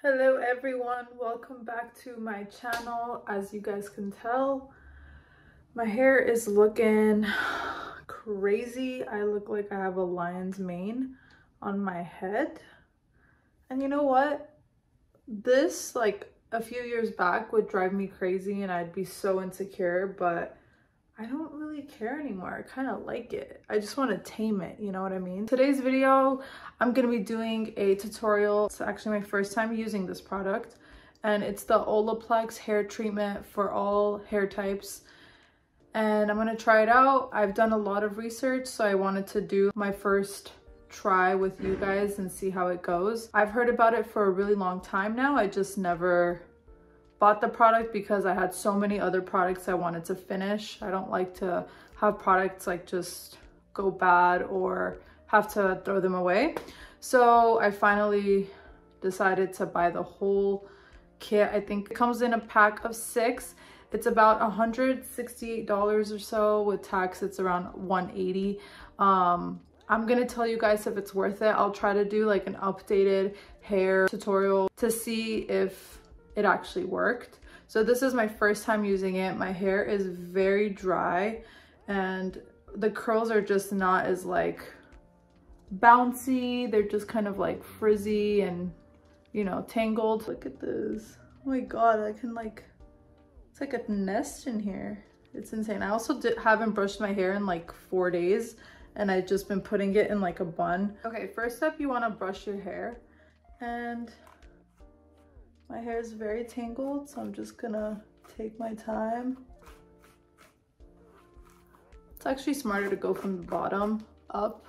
Hello everyone, welcome back to my channel. As you guys can tell, my hair is looking crazy. I look like I have a lion's mane on my head. And you know what? This, like a few years back, would drive me crazy and I'd be so insecure, but I don't really care anymore. I kind of like it. I just want to tame it, you know what I mean? Today's video, I'm going to be doing a tutorial. It's actually my first time using this product, and it's the Olaplex hair treatment for all hair types. And I'm going to try it out. I've done a lot of research, so I wanted to do my first try with you guys and see how it goes. I've heard about it for a really long time now. I just never bought the product because I had so many other products I wanted to finish. I don't like to have products like just go bad or have to throw them away. So I finally decided to buy the whole kit. I think it comes in a pack of 6. It's about $168 or so. With tax, it's around $180. I'm gonna tell you guys if it's worth it. I'll try to do like an updated hair tutorial to see if it actually worked. So this is my first time using it. My hair is very dry and the curls are just not as like bouncy. They're just kind of like frizzy and, you know, tangled. Look at this. Oh my god, I can like, it's like a nest in here. It's insane. I also haven't brushed my hair in like 4 days and I've just been putting it in like a bun. Okay, first up, you want to brush your hair, and my hair is very tangled, so I'm just gonna take my time. It's actually smarter to go from the bottom up.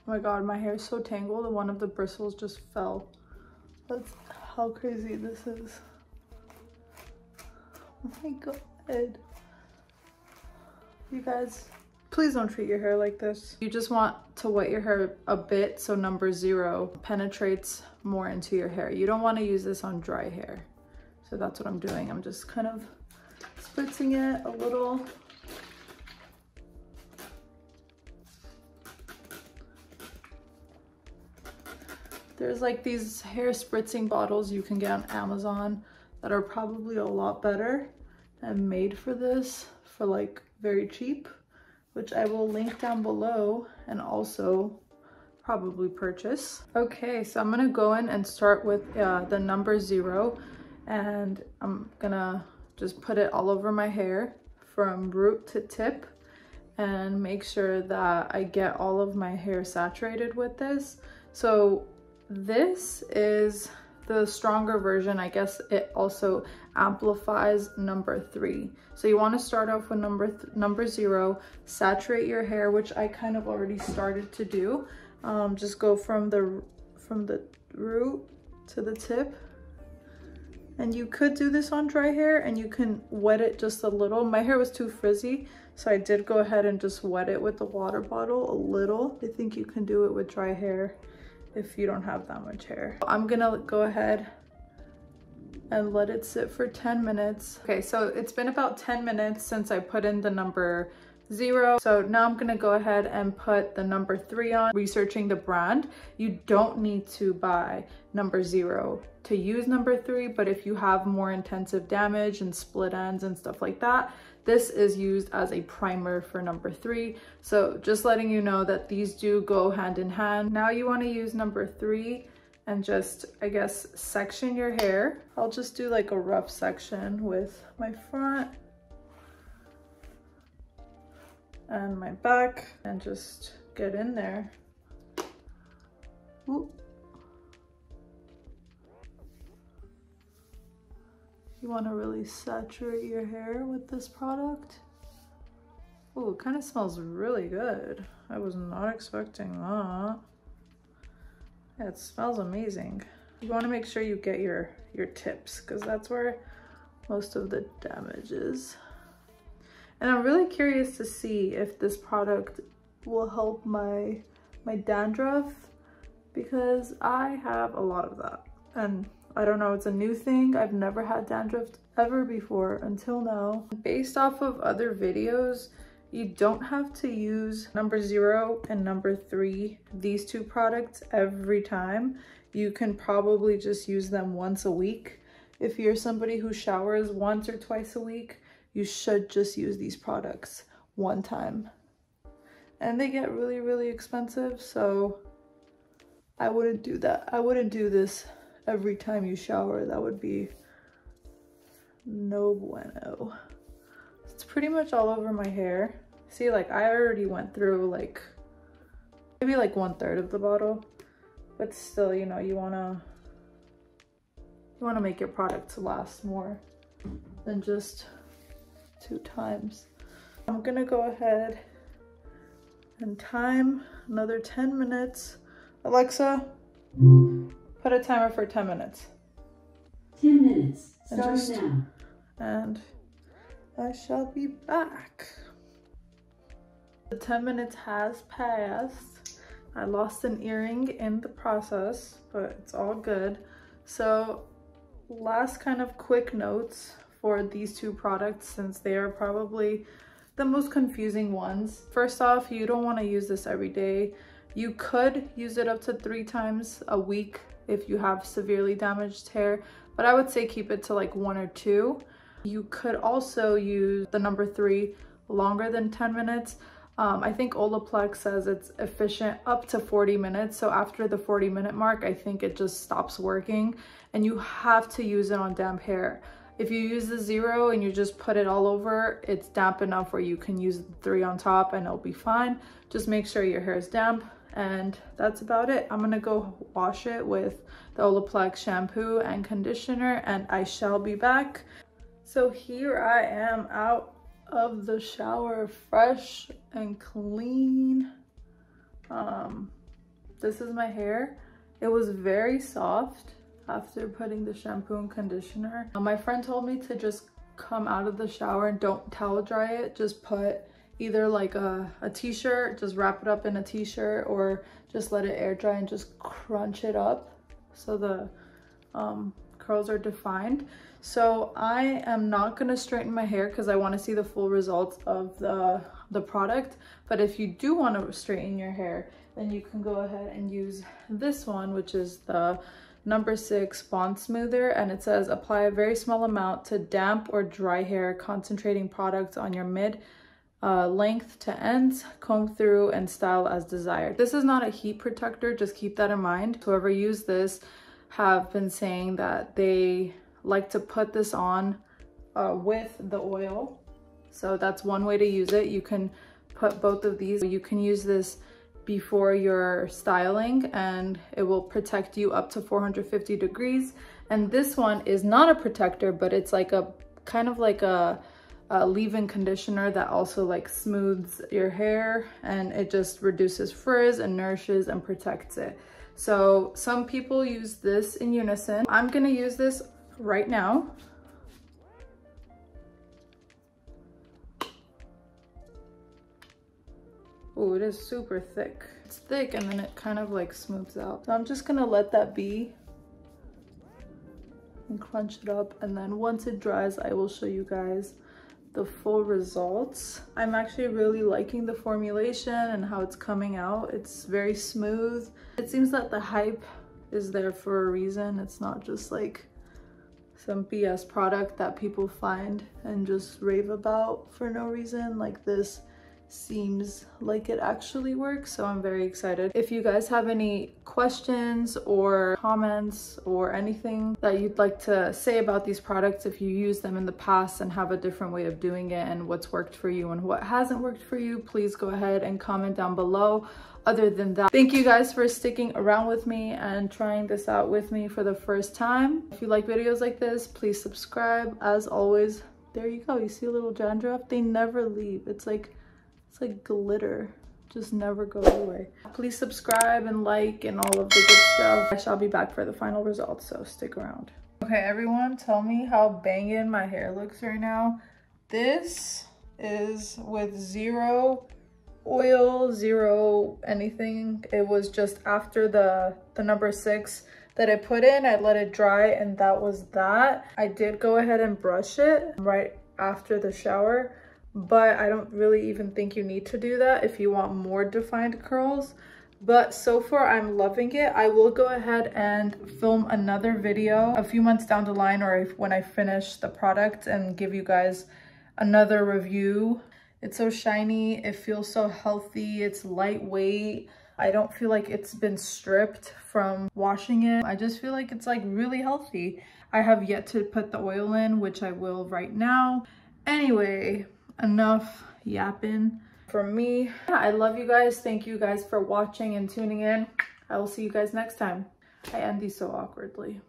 Oh my god, my hair is so tangled and one of the bristles just fell. That's how crazy this is. Oh my god. You guys, please don't treat your hair like this. You just want to wet your hair a bit so number 0 penetrates more into your hair. You don't want to use this on dry hair. So that's what I'm doing. I'm just kind of spritzing it a little. There's like these hair spritzing bottles you can get on Amazon that are probably a lot better and made for this for like very cheap, which I will link down below and also probably purchase. Okay, so I'm gonna go in and start with the number 0, and I'm gonna just put it all over my hair from root to tip and make sure that I get all of my hair saturated with this. So this is the stronger version. I guess it also amplifies number 3. So you want to start off with number 0, saturate your hair, which I kind of already started to do. Just go from the root to the tip. And you could do this on dry hair and you can wet it just a little. My hair was too frizzy, so I did go ahead and just wet it with the water bottle a little. I think you can do it with dry hair if you don't have that much hair. I'm gonna go ahead and let it sit for 10 minutes. Okay, so it's been about 10 minutes since I put in the number 0. So now I'm gonna go ahead and put the number 3 on. Researching the brand, you don't need to buy number 0 to use number 3, but if you have more intensive damage and split ends and stuff like that, this is used as a primer for number 3. So just letting you know that these do go hand in hand. Now you want to use number 3 and just, I guess, section your hair. I'll just do like a rough section with my front and my back and just get in there. Ooh. You want to really saturate your hair with this product. Oh, it kind of smells really good. I was not expecting that. Yeah, it smells amazing. You want to make sure you get your tips, because that's where most of the damage is. And I'm really curious to see if this product will help my dandruff, because I have a lot of that. And I don't know, it's a new thing. I've never had dandruff ever before until now. Based off of other videos, you don't have to use number 0 and number 3, these two products, every time. You can probably just use them once a week. If you're somebody who showers once or twice a week, you should just use these products one time. And they get really, really expensive, so I wouldn't do that. I wouldn't do this every time you shower. That would be no bueno. It's pretty much all over my hair. See, like I already went through like maybe like 1/3 of the bottle, but still, you know, you wanna make your products last more than just 2 times. I'm gonna go ahead and time another 10 minutes. Alexa, put a timer for 10 minutes. 10 minutes, starting now. And I shall be back. The 10 minutes has passed. I lost an earring in the process, but it's all good. So last kind of quick notes for these two products, since they are probably the most confusing ones. First off, you don't want to use this every day. You could use it up to 3 times a week if you have severely damaged hair, but I would say keep it to like 1 or 2. You could also use the number 3 longer than 10 minutes. I think Olaplex says it's efficient up to 40 minutes. So after the 40-minute mark, I think it just stops working, and you have to use it on damp hair. If you use the 0 and you just put it all over, it's damp enough where you can use the 3 on top and it'll be fine. Just make sure your hair is damp, and that's about it. I'm gonna go wash it with the Olaplex shampoo and conditioner, and I shall be back. So here I am out of the shower, fresh and clean. This is my hair. It was very soft after putting the shampoo and conditioner. My friend told me to just come out of the shower and don't towel dry it. Just put either like a t-shirt, just wrap it up in a t-shirt, or just let it air dry and just crunch it up so the curls are defined. So I am not gonna straighten my hair because I want to see the full results of the product. But if you do want to straighten your hair, then you can go ahead and use this one, which is the number 6 Bond Smoother, and it says apply a very small amount to damp or dry hair, concentrating products on your mid length to ends, comb through and style as desired. This is not a heat protector, just keep that in mind. Whoever used this have been saying that they like to put this on with the oil, so that's one way to use it. You can put both of these. You can use this before you're styling and it will protect you up to 450 degrees. And this one is not a protector, but it's like a kind of like a leave-in conditioner that also like smooths your hair, and it just reduces frizz and nourishes and protects it. So some people use this in unison. I'm gonna use this right now. Oh, it is super thick. It's thick and then it kind of like smooths out. So I'm just gonna let that be and crunch it up, and then once it dries, I will show you guys the full results. I'm actually really liking the formulation and how it's coming out. It's very smooth. It seems that the hype is there for a reason. It's not just like some BS product that people find and just rave about for no reason. Like this seems like it actually works, so I'm very excited. If you guys have any questions or comments or anything that you'd like to say about these products, if you used them in the past and have a different way of doing it and what's worked for you and what hasn't worked for you, please go ahead and comment down below. Other than that, thank you guys for sticking around with me and trying this out with me for the first time. If you like videos like this, please subscribe. As always, there you go. You see a little dandruff? They never leave. It's like glitter, just never goes away. Please subscribe and like and all of the good stuff. I shall be back for the final results, so stick around. Okay, everyone, tell me how banging my hair looks right now. This is with 0 oil, zero anything. It was just after the number 6 that I put in. I let it dry and that was that. I did go ahead and brush it right after the shower, but I don't really even think you need to do that if you want more defined curls. But so far I'm loving it. I will go ahead and film another video a few months down the line, or when I finish the product, and give you guys another review. It's so shiny, it feels so healthy, it's lightweight. I don't feel like it's been stripped from washing it. I just feel like it's like really healthy. I have yet to put the oil in, which I will right now. Anyway, enough yapping from me. I love you guys. Thank you guys for watching and tuning in. I will see you guys next time. I end these so awkwardly.